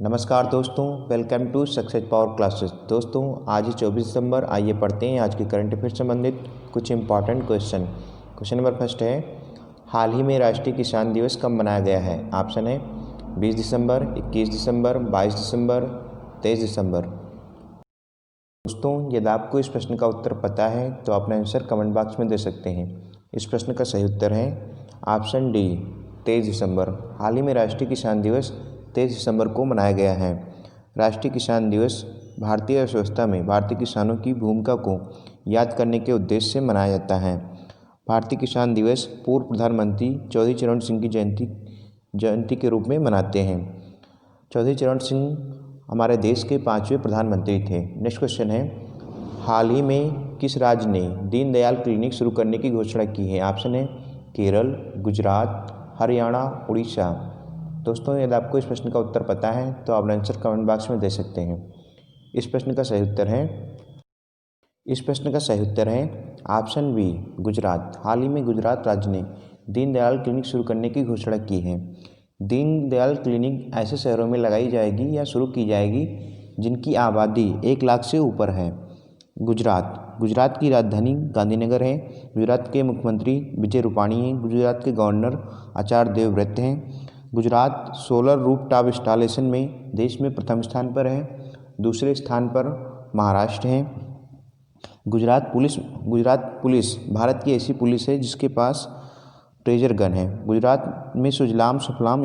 नमस्कार दोस्तों, welcome to success power classes. दोस्तों, आज ही 24 दिसंबर। आइए पढ़ते हैं आज के करंट अफेयर संबंधित कुछ important question. Question number first है, हाल ही में राष्ट्रीय किसान दिवस कब मनाया गया है? ऑप्शन है 20 दिसंबर, 21 दिसंबर, 22 दिसंबर, 23 दिसंबर। दोस्तों, यदि आपको इस प्रश्न का उत्तर पता है तो अपना आंसर कमेंट बॉक्स में दे सकते हैं। इस प्रश्न का सही उत्तर है ऑप्शन डी, 23 दिसंबर। हाल ही में राष्ट्रीय किसान दिवस 23 दिसंबर को मनाया गया है। राष्ट्रीय किसान दिवस भारतीय अर्थव्यवस्था में भारतीय किसानों की भूमिका को याद करने के उद्देश्य से मनाया जाता है। भारतीय किसान दिवस पूर्व प्रधानमंत्री चौधरी चरण सिंह की जयंती के रूप में मनाते हैं। चौधरी चरण सिंह हमारे देश के 5वें प्रधानमंत्री थे। नेक्स्ट क्वेश्चन है, हाल ही में किस राज्य ने दीनदयाल क्लिनिक शुरू करने की घोषणा की है? ऑप्शन है केरल, गुजरात, हरियाणा, उड़ीसा। दोस्तों, यदि आपको इस प्रश्न का उत्तर पता है तो आप आंसर कमेंट बॉक्स में दे सकते हैं। इस प्रश्न का सही उत्तर है ऑप्शन बी, गुजरात। हाल ही में गुजरात राज्य ने दीनदयाल क्लिनिक शुरू करने की घोषणा की है। दीनदयाल क्लिनिक ऐसे शहरों में लगाई जाएगी या शुरू की जाएगी जिनकी आबादी 1 लाख से ऊपर है। गुजरात की राजधानी गांधीनगर है। गुजरात के मुख्यमंत्री विजय रूपाणी हैं। गुजरात के गवर्नर आचार्य देवव्रत हैं। गुजरात सोलर रूफटॉप इंस्टॉलेशन में देश में प्रथम स्थान पर है। दूसरे स्थान पर महाराष्ट्र है। गुजरात पुलिस भारत की ऐसी पुलिस है जिसके पास ट्रेजर गन है। गुजरात में सुजलाम सुफलाम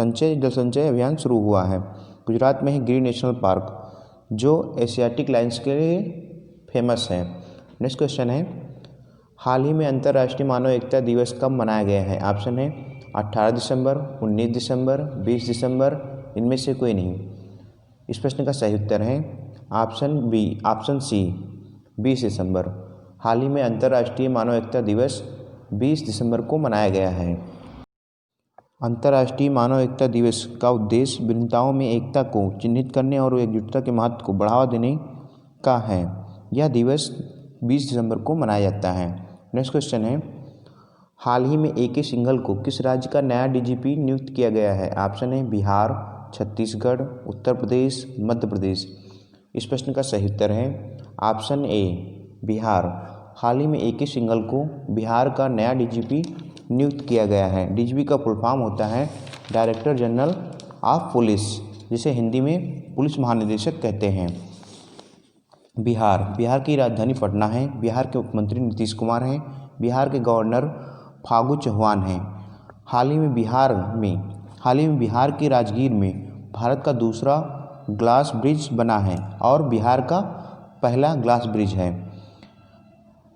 जल संचय अभियान शुरू हुआ है। गुजरात में है गिर नेशनल पार्क जो एशियाटिक लायंस के लिए फेमस है। नेक्स्ट क्वेश्चन है, हाल ही में अंतर्राष्ट्रीय मानव एकता दिवस कब मनाया गया है? ऑप्शन है 18 दिसंबर, 19 दिसंबर, 20 दिसंबर, इनमें से कोई नहीं। इस प्रश्न का सही उत्तर है ऑप्शन सी, 20 दिसंबर। हाल ही में अंतर्राष्ट्रीय मानव एकता दिवस 20 दिसंबर को मनाया गया है। अंतर्राष्ट्रीय मानव एकता दिवस का उद्देश्य भिन्नताओं में एकता को चिन्हित करने और एकजुटता के महत्व को बढ़ावा देने का है। यह दिवस 20 दिसंबर को मनाया जाता है। नेक्स्ट क्वेश्चन है, हाल ही में AK सिंघल को किस राज्य का नया DGP नियुक्त किया गया है? ऑप्शन है बिहार, छत्तीसगढ़, उत्तर प्रदेश, मध्य प्रदेश। इस प्रश्न का सही उत्तर है ऑप्शन ए, बिहार। हाल ही में AK सिंघल को बिहार का नया DGP नियुक्त किया गया है। DGP का फुल फॉर्म होता है डायरेक्टर जनरल ऑफ पुलिस, जिसे हिंदी में पुलिस महानिदेशक कहते हैं। बिहार की राजधानी पटना है। बिहार के मुख्यमंत्री नीतीश कुमार हैं। बिहार के गवर्नर फागू चौहान हैं। हाल ही में बिहार के राजगीर में भारत का दूसरा ग्लास ब्रिज बना है और बिहार का पहला ग्लास ब्रिज है।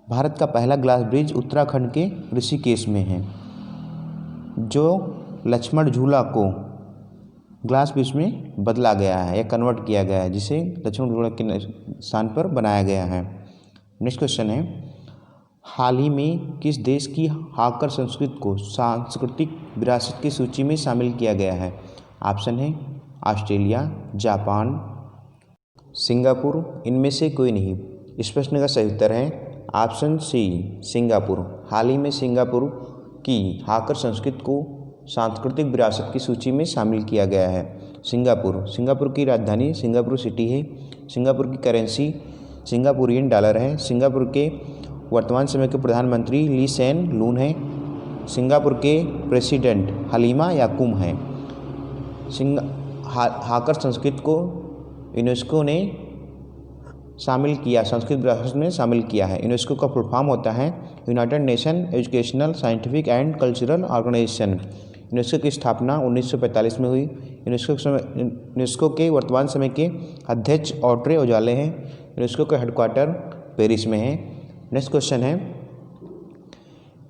भारत का पहला ग्लास ब्रिज उत्तराखंड के ऋषिकेश में है, जो लक्ष्मण झूला को ग्लास ब्रिज में बदला गया है या कन्वर्ट किया गया है, जिसे लक्ष्मण झूला के स्थान पर बनाया गया है। नेक्स्ट क्वेश्चन है, हाल ही में किस देश की हाकर संस्कृति को सांस्कृतिक विरासत की सूची में शामिल किया गया है? ऑप्शन है ऑस्ट्रेलिया, जापान, सिंगापुर, इनमें से कोई नहीं। इस प्रश्न का सही उत्तर है ऑप्शन सी, सिंगापुर। हाल ही में सिंगापुर की हाकर संस्कृति को सांस्कृतिक विरासत की सूची में शामिल किया गया है। सिंगापुर की राजधानी सिंगापुर सिटी है। सिंगापुर की करेंसी सिंगापुरियन डॉलर है। सिंगापुर के वर्तमान समय के प्रधानमंत्री ली सेन लून हैं। सिंगापुर के प्रेसिडेंट हलीमा याकूम हैं। हाकर संस्कृति को यूनेस्को ने संस्कृत विरासत में शामिल किया है। यूनेस्को का फुल फॉर्म होता है United Nation Educational, Scientific and Cultural Organization. UNESCO की स्थापना 1945 में हुई। यूनेस्को के वर्तमान समय के अध्यक्ष ऑड्रे अजौले हैं। यूनेस्को का हेडक्वार्टर पेरिस में है। नेक्स्ट क्वेश्चन है,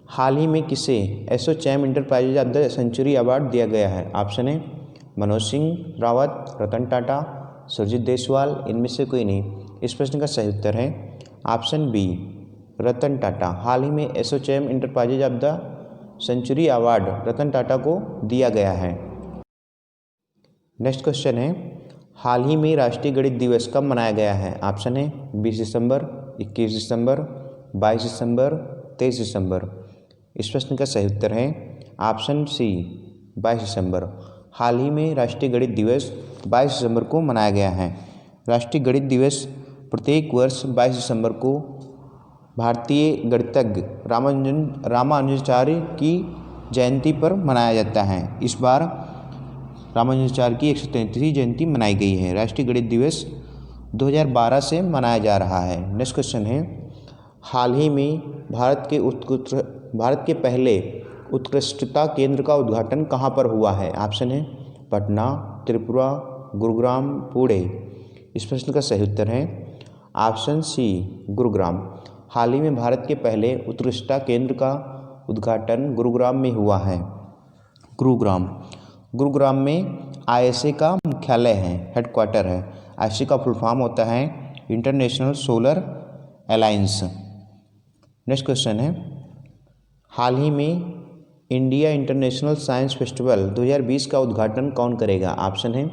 हाल ही में किसे ASSOCHAM enterprises of the century award दिया गया है? ऑप्शन है मनोज सिंह रावत, रतन टाटा, सुरजीत देसवाल, इनमें से कोई नहीं। इस प्रश्न का सही उत्तर है ऑप्शन बी, रतन टाटा। हाल ही में Assocham enterprises of the century award Ratan Tata को दिया गया है। नेक्स्ट क्वेश्चन है, हाल ही में राष्ट्रीय गणित दिवस कब मनाया गया है? ऑप्शन है 20 दिसंबर, 21 दिसंबर, 22 दिसंबर, 23 दिसंबर। इस प्रश्न का सही उत्तर है ऑप्शन सी, 22 दिसंबर। हाल ही में राष्ट्रीय गणित दिवस 22 दिसंबर को मनाया गया है। राष्ट्रीय गणित दिवस प्रत्येक वर्ष 22 दिसंबर को भारतीय गणितज्ञ रामानुजाचार्य की जयंती पर मनाया जाता है। इस बार रामानुजाचार्य की 133वीं जयंती मनाई गई है। राष्ट्रीय गणित दिवस 2012 से मनाया जा रहा है। नेक्स्ट क्वेश्चन है, हाल ही में भारत के पहले उत्कृष्टता केंद्र का उद्घाटन कहाँ पर हुआ है? ऑप्शन है पटना, त्रिपुरा, गुरुग्राम, पुणे। इस प्रश्न का सही उत्तर है ऑप्शन सी, गुरुग्राम। हाल ही में भारत के पहले उत्कृष्टता केंद्र का उद्घाटन गुरुग्राम में हुआ है। गुरुग्राम में ISA का मुख्यालय है, हेडक्वार्टर है। ISA का फुल फॉर्म होता है international solar alliance. Next question है, हाल ही में इंडिया इंटरनेशनल साइंस फेस्टिवल 2020 का उद्घाटन कौन करेगा? ऑप्शन है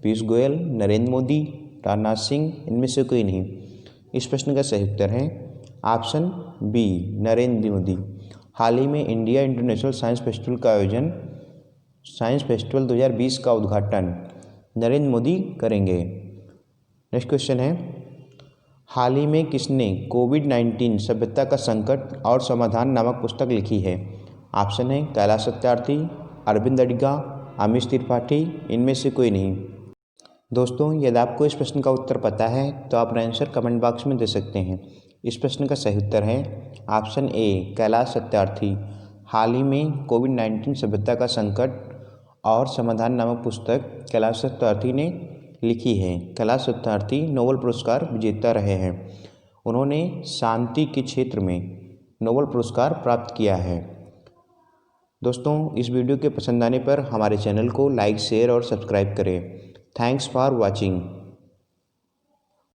पीयूष गोयल, नरेंद्र मोदी, राजनाथ सिंह, इनमें से कोई नहीं। इस प्रश्न का सही उत्तर है ऑप्शन बी, नरेंद्र मोदी। हाल ही में इंडिया इंटरनेशनल साइंस फेस्टिवल 2020 का उद्घाटन नरेंद्र मोदी करेंगे। नेक्स्ट क्वेश्चन है, हाल ही में किसने कोविड-19 सभ्यता का संकट और समाधान नामक पुस्तक लिखी है? ऑप्शन है कैलाश सत्यार्थी, अरविंद अडिगा, अमीश त्रिपाठी, इनमें से कोई नहीं। दोस्तों, यदि आपको इस प्रश्न का उत्तर पता है तो आप आंसर कमेंट बॉक्स में दे सकते हैं। इस प्रश्न का सही उत्तर है ऑप्शन ए, कैलाश सत्यार्थी। हाल ही में कोविड-19 सभ्यता का संकट और समाधान नामक पुस्तक कैलाश सत्यार्थी ने लिखी है। कैलाश सत्यार्थी नोबेल पुरस्कार विजेता रहे हैं। उन्होंने शांति के क्षेत्र में नोबेल पुरस्कार प्राप्त किया है। दोस्तों, इस वीडियो के पसंद आने पर हमारे चैनल को लाइक, शेयर और सब्सक्राइब करें। Thanks for watching.